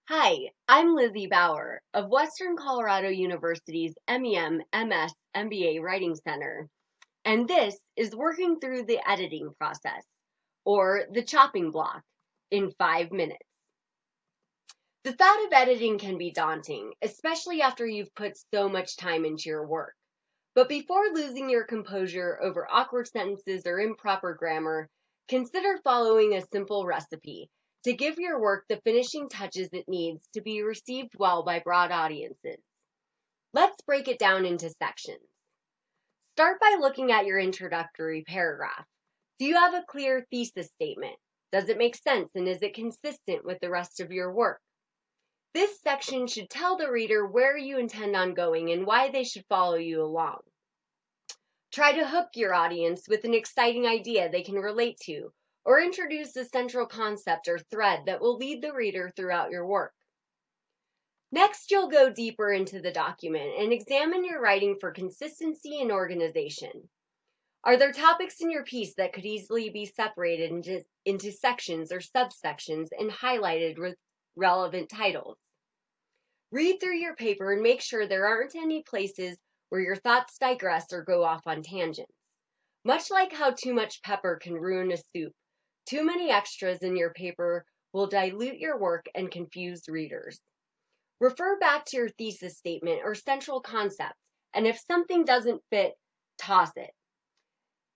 Hi, I'm Lizzie Bauer of Western Colorado University's MEM, MS, MBA Writing Center, and this is working through the editing process, or the chopping block, in 5 minutes. The thought of editing can be daunting, especially after you've put so much time into your work. But before losing your composure over awkward sentences or improper grammar, consider following a simple recipe to give your work the finishing touches it needs to be received well by broad audiences. Let's break it down into sections. Start by looking at your introductory paragraph. Do you have a clear thesis statement? Does it make sense and is it consistent with the rest of your work? This section should tell the reader where you intend on going and why they should follow you along. Try to hook your audience with an exciting idea they can relate to, or introduce a central concept or thread that will lead the reader throughout your work. Next, you'll go deeper into the document and examine your writing for consistency and organization. Are there topics in your piece that could easily be separated into sections or subsections and highlighted with relevant titles? Read through your paper and make sure there aren't any places where your thoughts digress or go off on tangents. Much like how too much pepper can ruin a soup, too many extras in your paper will dilute your work and confuse readers. Refer back to your thesis statement or central concept, and if something doesn't fit, toss it.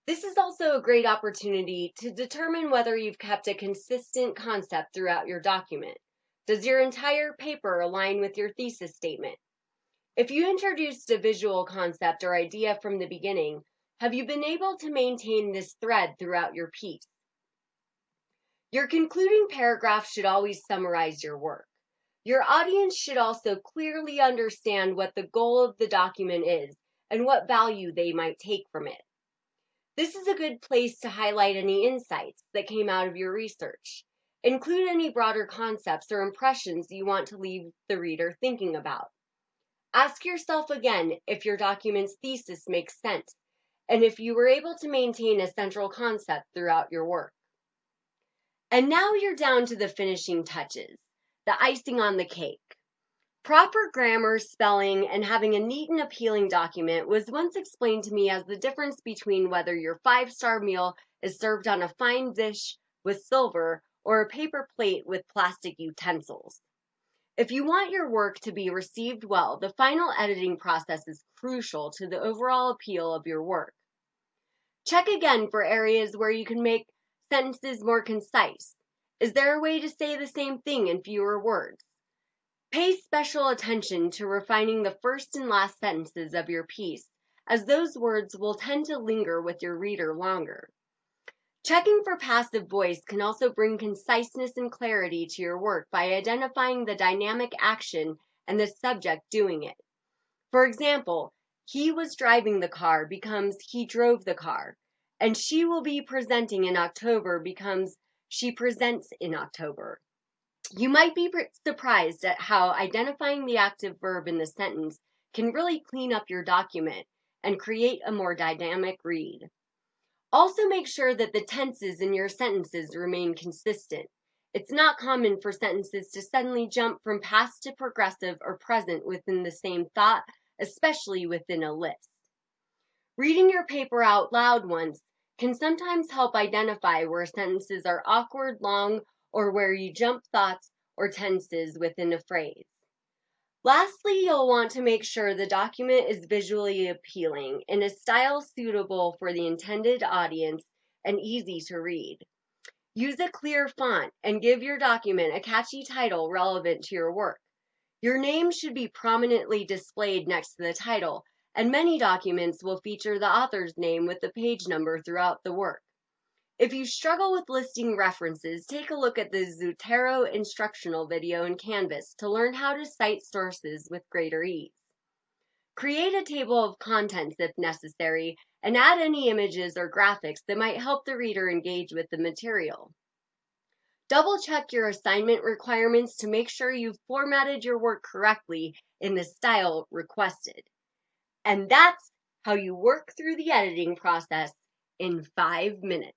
This is also a great opportunity to determine whether you've kept a consistent concept throughout your document. Does your entire paper align with your thesis statement? If you introduced a visual concept or idea from the beginning, have you been able to maintain this thread throughout your piece? Your concluding paragraph should always summarize your work. Your audience should also clearly understand what the goal of the document is and what value they might take from it. This is a good place to highlight any insights that came out of your research. Include any broader concepts or impressions you want to leave the reader thinking about. Ask yourself again if your document's thesis makes sense and if you were able to maintain a central concept throughout your work. And now you're down to the finishing touches, the icing on the cake. Proper grammar, spelling, and having a neat and appealing document was once explained to me as the difference between whether your 5-star meal is served on a fine dish with silver or a paper plate with plastic utensils. If you want your work to be received well, the final editing process is crucial to the overall appeal of your work. Check again for areas where you can make sentences more concise. Is there a way to say the same thing in fewer words? Pay special attention to refining the first and last sentences of your piece, as those words will tend to linger with your reader longer. Checking for passive voice can also bring conciseness and clarity to your work by identifying the dynamic action and the subject doing it. For example, he was driving the car becomes he drove the car, and she will be presenting in October becomes she presents in October. You might be surprised at how identifying the active verb in the sentence can really clean up your document and create a more dynamic read. Also make sure that the tenses in your sentences remain consistent. It's not common for sentences to suddenly jump from past to progressive or present within the same thought, especially within a list. Reading your paper out loud once can sometimes help identify where sentences are awkward, long, or where you jump thoughts or tenses within a phrase. Lastly, you'll want to make sure the document is visually appealing in a style suitable for the intended audience and easy to read. Use a clear font and give your document a catchy title relevant to your work. Your name should be prominently displayed next to the title, and many documents will feature the author's name with the page number throughout the work. If you struggle with listing references, take a look at the Zotero instructional video in Canvas to learn how to cite sources with greater ease. Create a table of contents if necessary, and add any images or graphics that might help the reader engage with the material. Double-check your assignment requirements to make sure you've formatted your work correctly in the style requested. And that's how you work through the editing process in 5 minutes.